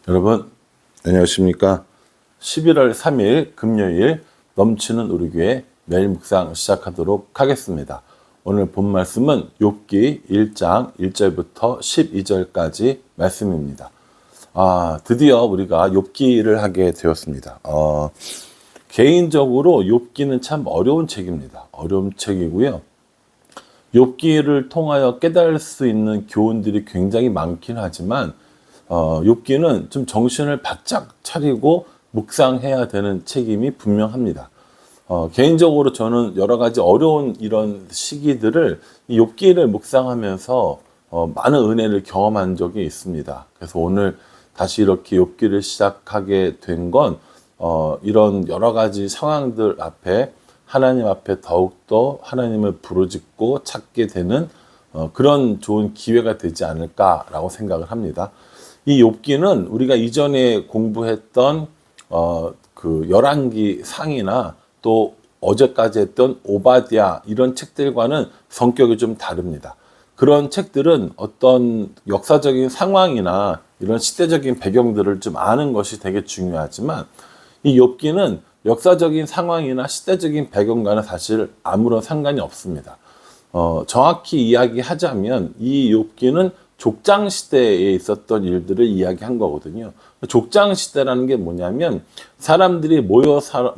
여러분 안녕하십니까? 11월 3일 금요일 넘치는 우리 교회 매일 묵상 시작하도록 하겠습니다. 오늘 본 말씀은 욥기 1장 1절부터 12절까지 말씀입니다. 드디어 우리가 욥기를 하게 되었습니다. 개인적으로 욥기는 참 어려운 책입니다. 어려운 책이고요. 욥기를 통하여 깨달을 수 있는 교훈들이 굉장히 많긴 하지만 욥기는 좀 정신을 바짝 차리고 묵상해야 되는 책임이 분명합니다. 개인적으로 저는 여러 가지 어려운 이런 시기들을 이 욥기를 묵상하면서 많은 은혜를 경험한 적이 있습니다. 그래서 오늘 다시 이렇게 욥기를 시작하게 된 건 이런 여러 가지 상황들 앞에 하나님 앞에 더욱더 하나님을 부르짖고 찾게 되는 그런 좋은 기회가 되지 않을까라고 생각을 합니다. 이 욥기는 우리가 이전에 공부했던 그 열왕기 상이나 또 어제까지 했던 오바댜 이런 책들과는 성격이 좀 다릅니다. 그런 책들은 어떤 역사적인 상황이나 이런 시대적인 배경들을 좀 아는 것이 되게 중요하지만 이 욥기는 역사적인 상황이나 시대적인 배경과는 사실 아무런 상관이 없습니다. 정확히 이야기하자면 이 욥기는 족장 시대에 있었던 일들을 이야기한 거거든요. 족장 시대라는 게 뭐냐면 사람들이 모여서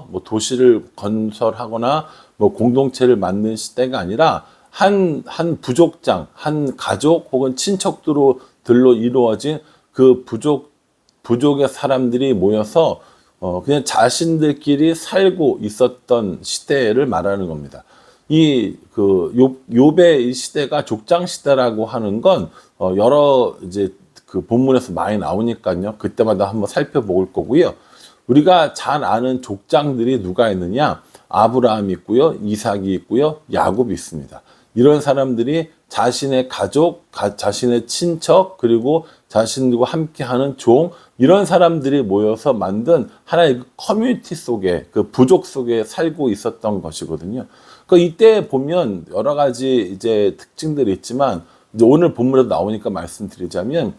뭐 도시를 건설하거나 뭐 공동체를 만든 시대가 아니라 한 부족장, 한 가족 혹은 친척들로 이루어진 그 부족의 사람들이 모여서 그냥 자신들끼리 살고 있었던 시대를 말하는 겁니다. 욥의 이 시대가 족장 시대라고 하는 건 여러 이제 그 본문에서 많이 나오니까요. 그때마다 한번 살펴볼 거고요. 우리가 잘 아는 족장들이 누가 있느냐? 아브라함이 있고요, 이삭이 있고요, 야곱이 있습니다. 이런 사람들이 자신의 가족, 자신의 친척, 그리고 자신들과 함께하는 종, 이런 사람들이 모여서 만든 하나의 그 커뮤니티 속에, 그 부족 속에 살고 있었던 것이거든요. 이때 보면 여러 가지 이제 특징들이 있지만, 이제 오늘 본문에도 나오니까 말씀드리자면,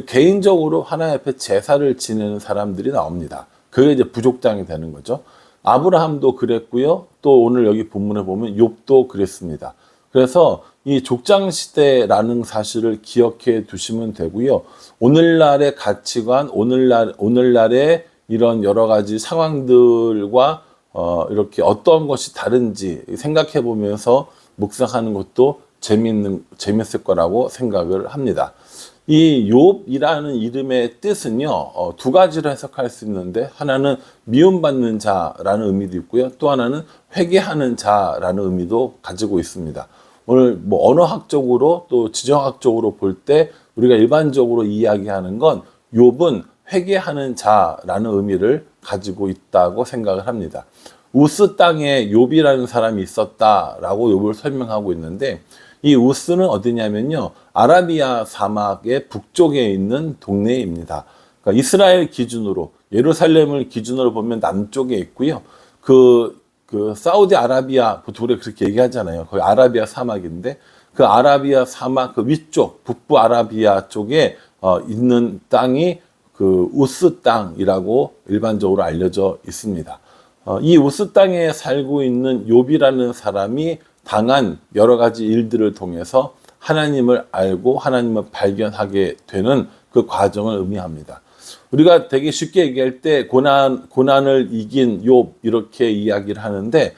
개인적으로 하나님 앞에 제사를 지내는 사람들이 나옵니다. 그게 이제 부족장이 되는 거죠. 아브라함도 그랬고요. 또 오늘 여기 본문에 보면 욥도 그랬습니다. 그래서 이 족장 시대라는 사실을 기억해 두시면 되고요. 오늘날의 가치관, 오늘날의 이런 여러 가지 상황들과 이렇게 어떤 것이 다른지 생각해 보면서 묵상하는 것도 재밌을 거라고 생각을 합니다. 이 욥이라는 이름의 뜻은요, 두 가지로 해석할 수 있는데, 하나는 미움받는 자라는 의미도 있고요, 또 하나는 회개하는 자라는 의미도 가지고 있습니다. 오늘 뭐 언어학적으로 또 지정학적으로 볼 때 우리가 일반적으로 이야기하는 건 욥은 회개하는 자라는 의미를 가지고 있다고 생각을 합니다. 우스 땅에 욥이라는 사람이 있었다라고 욥을 설명하고 있는데, 이 우스는 어디냐면요, 아라비아 사막의 북쪽에 있는 동네입니다. 그러니까 이스라엘 기준으로, 예루살렘을 기준으로 보면 남쪽에 있고요. 그 사우디 아라비아, 보통 우리가 그렇게 얘기하잖아요. 거기 아라비아 사막인데, 그 아라비아 사막 그 위쪽, 북부 아라비아 쪽에 있는 땅이 그 우스 땅이라고 일반적으로 알려져 있습니다. 이 우스 땅에 살고 있는 욥이라는 사람이 당한 여러 가지 일들을 통해서 하나님을 알고 하나님을 발견하게 되는 그 과정을 의미합니다. 우리가 되게 쉽게 얘기할 때 고난을 이긴 욥 이렇게 이야기를 하는데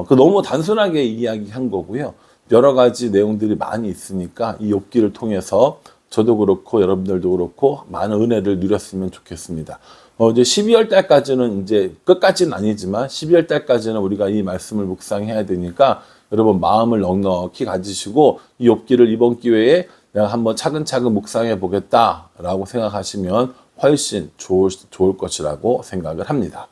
그 너무 단순하게 이야기한 거고요. 여러 가지 내용들이 많이 있으니까 이 욥기를 통해서 저도 그렇고 여러분들도 그렇고 많은 은혜를 누렸으면 좋겠습니다. 이제 12월 달까지는 이제 끝까지는 아니지만 12월 달까지는 우리가 이 말씀을 묵상해야 되니까 여러분 마음을 넉넉히 가지시고 이 욥기를 이번 기회에 내가 한번 차근차근 묵상해 보겠다라고 생각하시면 훨씬 좋을 것이라고 생각을 합니다.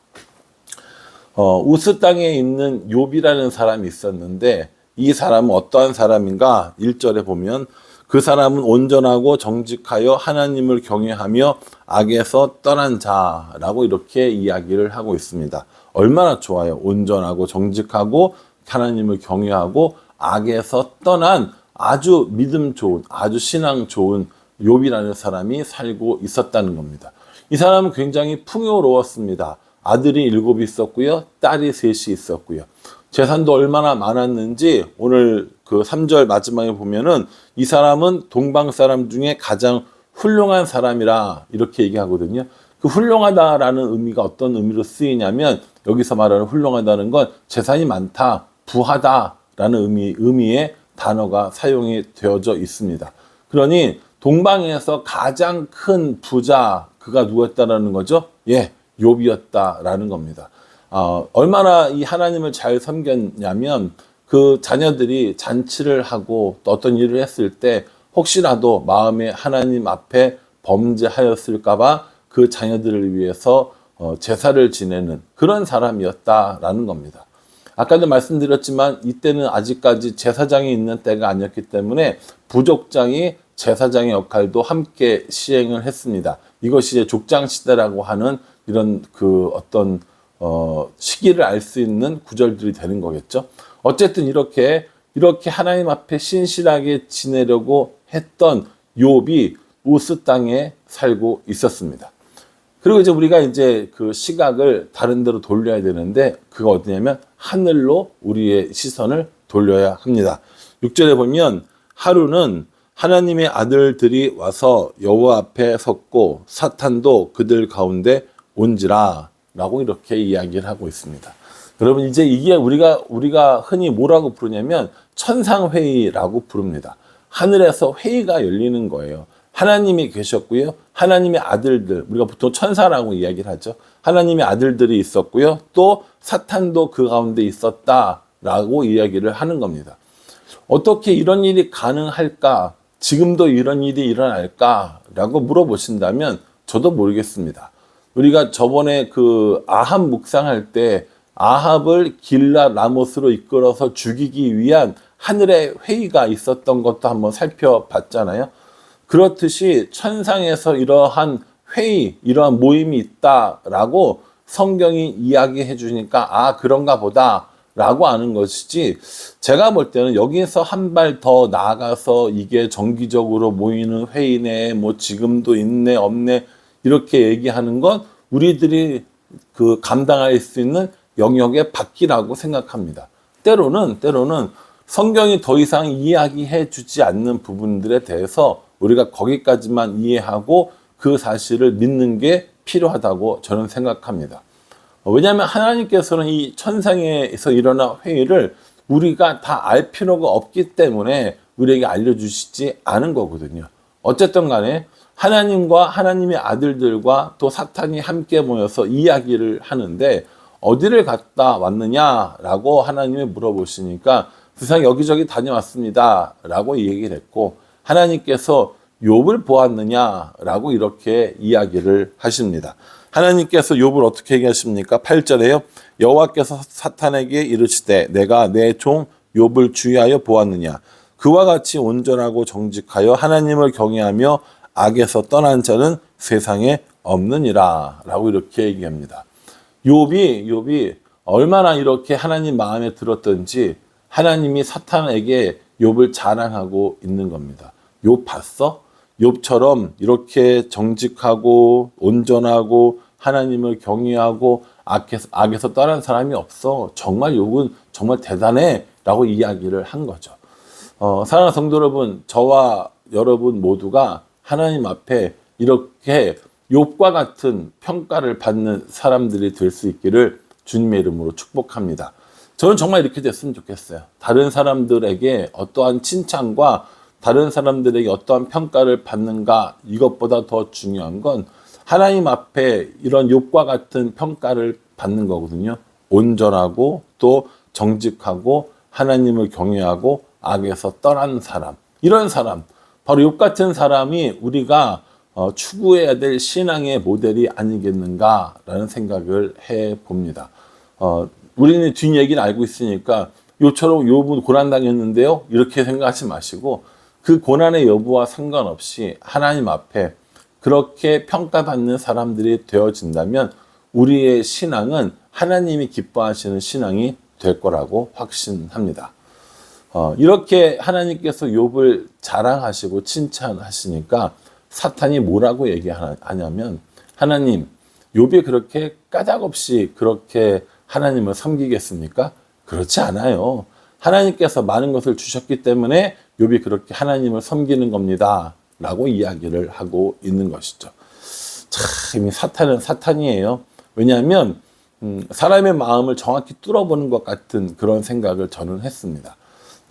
우스 땅에 있는 욥이라는 사람이 있었는데 이 사람은 어떠한 사람인가? 1절에 보면 그 사람은 온전하고 정직하여 하나님을 경외하며 악에서 떠난 자라고 이렇게 이야기를 하고 있습니다. 얼마나 좋아요. 온전하고 정직하고 하나님을 경외하고 악에서 떠난 아주 믿음 좋은, 아주 신앙 좋은 욥이라는 사람이 살고 있었다는 겁니다. 이 사람은 굉장히 풍요로웠습니다. 아들이 7이 있었고요. 딸이 3이 있었고요. 재산도 얼마나 많았는지 오늘 그 3절 마지막에 보면은 이 사람은 동방 사람 중에 가장 훌륭한 사람이라 이렇게 얘기하거든요. 그 훌륭하다라는 의미가 어떤 의미로 쓰이냐면 여기서 말하는 훌륭하다는 건 재산이 많다, 부하다라는 의미의 단어가 사용이 되어져 있습니다. 그러니 동방에서 가장 큰 부자 그가 누구였다라는 거죠? 예, 욥이었다라는 겁니다. 얼마나 이 하나님을 잘 섬겼냐면 그 자녀들이 잔치를 하고 또 어떤 일을 했을 때 혹시라도 마음에 하나님 앞에 범죄하였을까봐 그 자녀들을 위해서 제사를 지내는 그런 사람이었다라는 겁니다. 아까도 말씀드렸지만 이때는 아직까지 제사장이 있는 때가 아니었기 때문에 부족장이 제사장의 역할도 함께 시행을 했습니다. 이것이 이제 족장 시대라고 하는 이런 그 어떤 시기를 알 수 있는 구절들이 되는 거겠죠. 어쨌든 이렇게 하나님 앞에 신실하게 지내려고 했던 욥이 우스 땅에 살고 있었습니다. 그리고 이제 우리가 이제 그 시각을 다른 데로 돌려야 되는데 그거 어디냐면 하늘로 우리의 시선을 돌려야 합니다. 6절에 보면 하루는 하나님의 아들들이 와서 여호와 앞에 섰고 사탄도 그들 가운데 온지라 라고 이렇게 이야기를 하고 있습니다. 여러분 이제 이게 우리가 흔히 뭐라고 부르냐면 천상회의라고 부릅니다. 하늘에서 회의가 열리는 거예요. 하나님이 계셨고요. 하나님의 아들들, 우리가 보통 천사라고 이야기를 하죠. 하나님의 아들들이 있었고요. 또 사탄도 그 가운데 있었다라고 이야기를 하는 겁니다. 어떻게 이런 일이 가능할까? 지금도 이런 일이 일어날까라고 물어보신다면 저도 모르겠습니다. 우리가 저번에 그 아합 묵상할 때 아합을 길랏 라못으로 이끌어서 죽이기 위한 하늘의 회의가 있었던 것도 한번 살펴봤잖아요. 그렇듯이 천상에서 이러한 회의, 이러한 모임이 있다라고 성경이 이야기해 주니까 그런가 보다 라고 아는 것이지, 제가 볼 때는 여기서 한 발 더 나아가서 이게 정기적으로 모이는 회의네, 뭐 지금도 있네 없네 이렇게 얘기하는 건 우리들이 그 감당할 수 있는 영역의 밖이라고 생각합니다. 때로는 성경이 더 이상 이야기해 주지 않는 부분들에 대해서 우리가 거기까지만 이해하고 그 사실을 믿는 게 필요하다고 저는 생각합니다. 왜냐하면 하나님께서는 이 천상에서 일어난 회의를 우리가 다 알 필요가 없기 때문에 우리에게 알려주시지 않은 거거든요. 어쨌든 간에 하나님과 하나님의 아들들과 또 사탄이 함께 모여서 이야기를 하는데 어디를 갔다 왔느냐라고 하나님이 물어보시니까 세상 여기저기 다녀왔습니다 라고 얘기를 했고, 하나님께서 욥을 보았느냐라고 이렇게 이야기를 하십니다. 하나님께서 욥을 어떻게 얘기하십니까? 8절에요. 여호와께서 사탄에게 이르시되 내가 내 종 욥을 주의하여 보았느냐. 그와 같이 온전하고 정직하여 하나님을 경외하며 악에서 떠난 자는 세상에 없느니라 라고 이렇게 얘기합니다. 욥이 얼마나 이렇게 하나님 마음에 들었던지 하나님이 사탄에게 욥을 자랑하고 있는 겁니다. 욥 봤어? 욥처럼 이렇게 정직하고 온전하고 하나님을 경외하고 악에서 떠난 사람이 없어. 정말 욥은 정말 대단해 라고 이야기를 한 거죠. 사랑하는 성도 여러분, 저와 여러분 모두가 하나님 앞에 이렇게 욥과 같은 평가를 받는 사람들이 될 수 있기를 주님의 이름으로 축복합니다. 저는 정말 이렇게 됐으면 좋겠어요. 다른 사람들에게 어떠한 칭찬과 다른 사람들에게 어떠한 평가를 받는가, 이것보다 더 중요한 건 하나님 앞에 이런 욥과 같은 평가를 받는 거거든요. 온전하고 또 정직하고 하나님을 경외하고 악에서 떠난 사람, 이런 사람, 바로 욥 같은 사람이 우리가 추구해야 될 신앙의 모델이 아니겠는가라는 생각을 해봅니다. 우리는 뒷얘기를 알고 있으니까 욥처럼 욥은 고난당했는데요 이렇게 생각하지 마시고, 그 고난의 여부와 상관없이 하나님 앞에 그렇게 평가받는 사람들이 되어진다면 우리의 신앙은 하나님이 기뻐하시는 신앙이 될 거라고 확신합니다. 이렇게 하나님께서 욥을 자랑하시고 칭찬하시니까 사탄이 뭐라고 얘기하냐면, 하나님, 욥이 그렇게 까닭없이 그렇게 하나님을 섬기겠습니까? 그렇지 않아요. 하나님께서 많은 것을 주셨기 때문에 욥이 그렇게 하나님을 섬기는 겁니다. 라고 이야기를 하고 있는 것이죠. 참, 이 사탄은 사탄이에요. 왜냐하면 사람의 마음을 정확히 뚫어보는 것 같은 그런 생각을 저는 했습니다.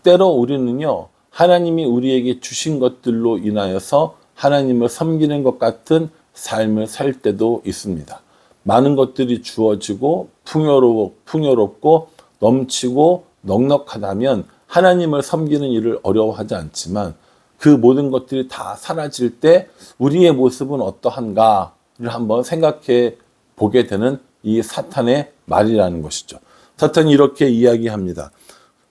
때로 우리는요, 하나님이 우리에게 주신 것들로 인하여서 하나님을 섬기는 것 같은 삶을 살 때도 있습니다. 많은 것들이 주어지고 풍요롭고 넘치고 넉넉하다면 하나님을 섬기는 일을 어려워하지 않지만, 그 모든 것들이 다 사라질 때 우리의 모습은 어떠한가를 한번 생각해 보게 되는 이 사탄의 말이라는 것이죠. 사탄이 이렇게 이야기합니다.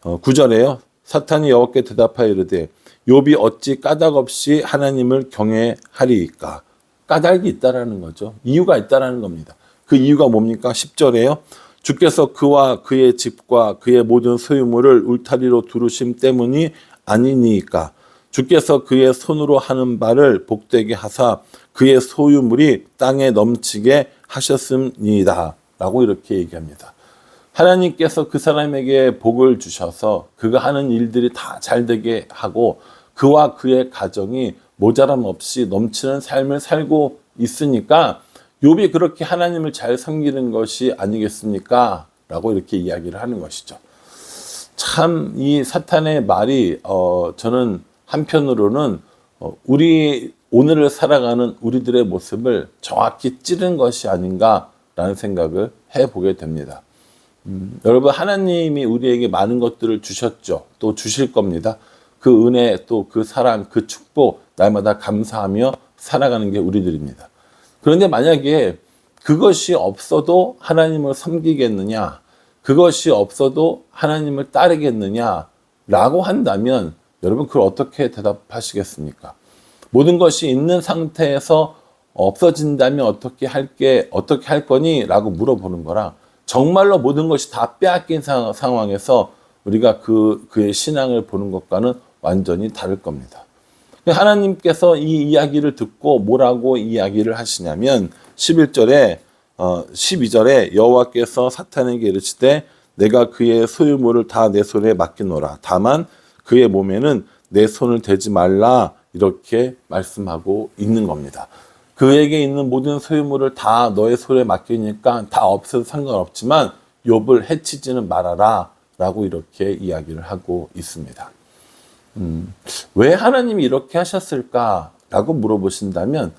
9절에요. 사탄이 여호와께 대답하여 이르되 욥이 어찌 까닭 없이 하나님을 경외하리이까. 까닭이 있다라는 거죠. 이유가 있다라는 겁니다. 그 이유가 뭡니까? 10절에요. 주께서 그와 그의 집과 그의 모든 소유물을 울타리로 두르심 때문이 아니니까. 주께서 그의 손으로 하는 바를 복되게 하사 그의 소유물이 땅에 넘치게 하셨습니다. 라고 이렇게 얘기합니다. 하나님께서 그 사람에게 복을 주셔서 그가 하는 일들이 다 잘되게 하고 그와 그의 가정이 모자람 없이 넘치는 삶을 살고 있으니까 욥이 그렇게 하나님을 잘 섬기는 것이 아니겠습니까? 라고 이렇게 이야기를 하는 것이죠. 참 이 사탄의 말이 저는 한편으로는 우리 오늘을 살아가는 우리들의 모습을 정확히 찌른 것이 아닌가라는 생각을 해보게 됩니다. 여러분, 하나님이 우리에게 많은 것들을 주셨죠. 또 주실 겁니다. 그 은혜, 또 그 사랑, 그 축복 날마다 감사하며 살아가는 게 우리들입니다. 그런데 만약에 그것이 없어도 하나님을 섬기겠느냐, 그것이 없어도 하나님을 따르겠느냐라고 한다면 여러분, 그걸 어떻게 대답하시겠습니까? 모든 것이 있는 상태에서 없어진다면 어떻게 할 거니? 라고 물어보는 거랑, 정말로 모든 것이 다 빼앗긴 상황에서 우리가 그의 신앙을 보는 것과는 완전히 다를 겁니다. 하나님께서 이 이야기를 듣고 뭐라고 이야기를 하시냐면 12절에 여호와께서 사탄에게 이르시되 내가 그의 소유물을 다 내 손에 맡기노라. 다만 그의 몸에는 내 손을 대지 말라. 이렇게 말씀하고 있는 겁니다. 그에게 있는 모든 소유물을 다 너의 손에 맡기니까 다 없어도 상관없지만 욥을 해치지는 말아라. 라고 이렇게 이야기를 하고 있습니다. 왜 하나님이 이렇게 하셨을까라고 물어보신다면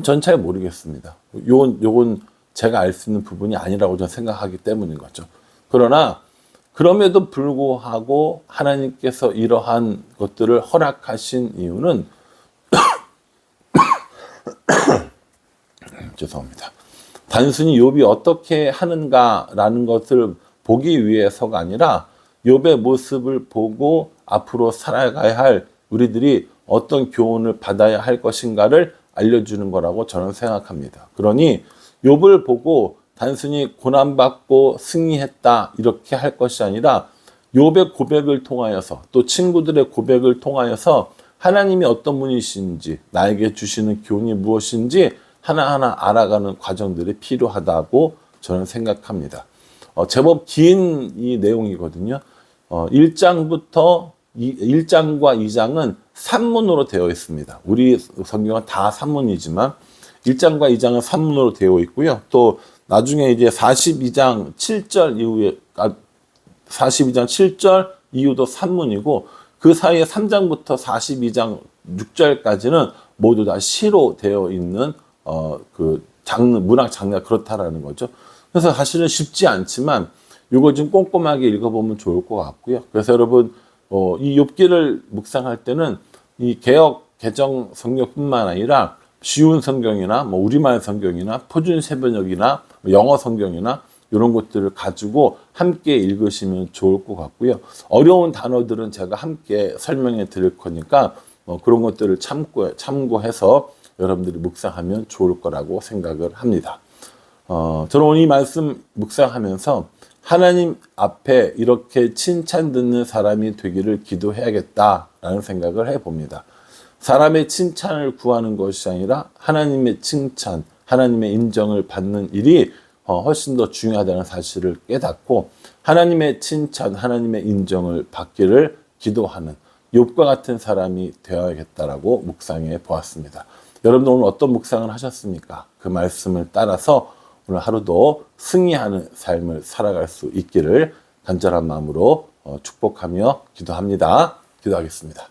전 잘 모르겠습니다. 요건 제가 알 수 있는 부분이 아니라고 저는 생각하기 때문인 거죠. 그러나 그럼에도 불구하고 하나님께서 이러한 것들을 허락하신 이유는 죄송합니다. 단순히 욥이 어떻게 하는가라는 것을 보기 위해서가 아니라 욥의 모습을 보고 앞으로 살아가야 할 우리들이 어떤 교훈을 받아야 할 것인가를 알려주는 거라고 저는 생각합니다. 그러니 욥을 보고 단순히 고난받고 승리했다 이렇게 할 것이 아니라 욥의 고백을 통하여서 또 친구들의 고백을 통하여서 하나님이 어떤 분이신지 나에게 주시는 교훈이 무엇인지 하나하나 알아가는 과정들이 필요하다고 저는 생각합니다. 제법 긴 이 내용이거든요. 1장과 2장은 산문으로 되어 있습니다. 우리 성경은 다 산문이지만 1장과 2장은 산문으로 되어 있고요. 또 나중에 이제 42장 7절 이후도 산문이고 그 사이에 3장부터 42장 6절까지는 모두 다 시로 되어 있는 그 문학 장르가 그렇다라는 거죠. 그래서 사실은 쉽지 않지만 이거 좀 꼼꼼하게 읽어보면 좋을 것 같고요. 그래서 여러분 이 욥기를 묵상할 때는 이 개정 성경뿐만 아니라 쉬운 성경이나 우리말 성경이나 표준 세번역이나 영어 성경이나 이런 것들을 가지고 함께 읽으시면 좋을 것 같고요. 어려운 단어들은 제가 함께 설명해 드릴 거니까 그런 것들을 참고해서 여러분들이 묵상하면 좋을 거라고 생각을 합니다. 저는 오늘 이 말씀 묵상하면서 하나님 앞에 이렇게 칭찬 듣는 사람이 되기를 기도해야겠다라는 생각을 해봅니다. 사람의 칭찬을 구하는 것이 아니라 하나님의 칭찬, 하나님의 인정을 받는 일이 훨씬 더 중요하다는 사실을 깨닫고 하나님의 칭찬, 하나님의 인정을 받기를 기도하는 욥과 같은 사람이 되어야겠다라고 묵상해 보았습니다. 여러분 오늘 어떤 묵상을 하셨습니까? 그 말씀을 따라서 오늘 하루도 승리하는 삶을 살아갈 수 있기를 간절한 마음으로 축복하며 기도합니다. 기도하겠습니다.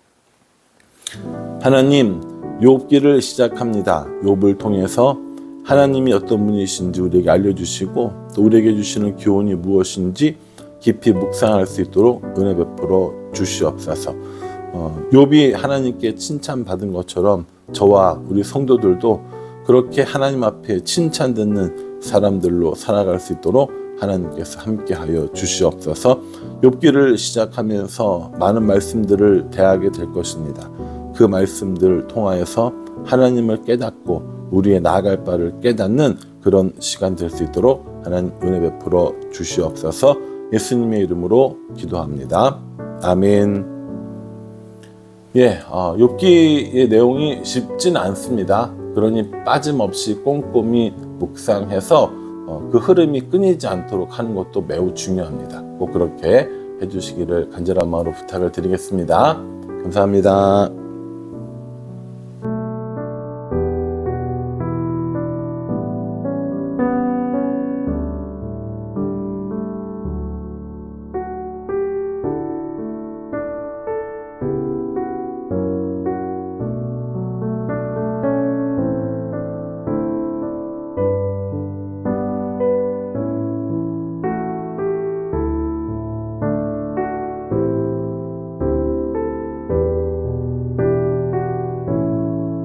하나님, 욥기를 시작합니다. 욥을 통해서 하나님이 어떤 분이신지 우리에게 알려주시고 또 우리에게 주시는 교훈이 무엇인지 깊이 묵상할 수 있도록 은혜 베풀어 주시옵소서. 욥이 하나님께 칭찬받은 것처럼 저와 우리 성도들도 그렇게 하나님 앞에 칭찬 듣는 사람들로 살아갈 수 있도록 하나님께서 함께하여 주시옵소서. 욥기를 시작하면서 많은 말씀들을 대하게 될 것입니다. 그 말씀들을 통하여서 하나님을 깨닫고 우리의 나아갈 바를 깨닫는 그런 시간 될 수 있도록 하나님 은혜 베풀어 주시옵소서. 예수님의 이름으로 기도합니다. 아멘. 욥기의 내용이 쉽진 않습니다. 그러니 빠짐없이 꼼꼼히 묵상해서 그 흐름이 끊이지 않도록 하는 것도 매우 중요합니다. 꼭 그렇게 해주시기를 간절한 마음으로 부탁을 드리겠습니다. 감사합니다.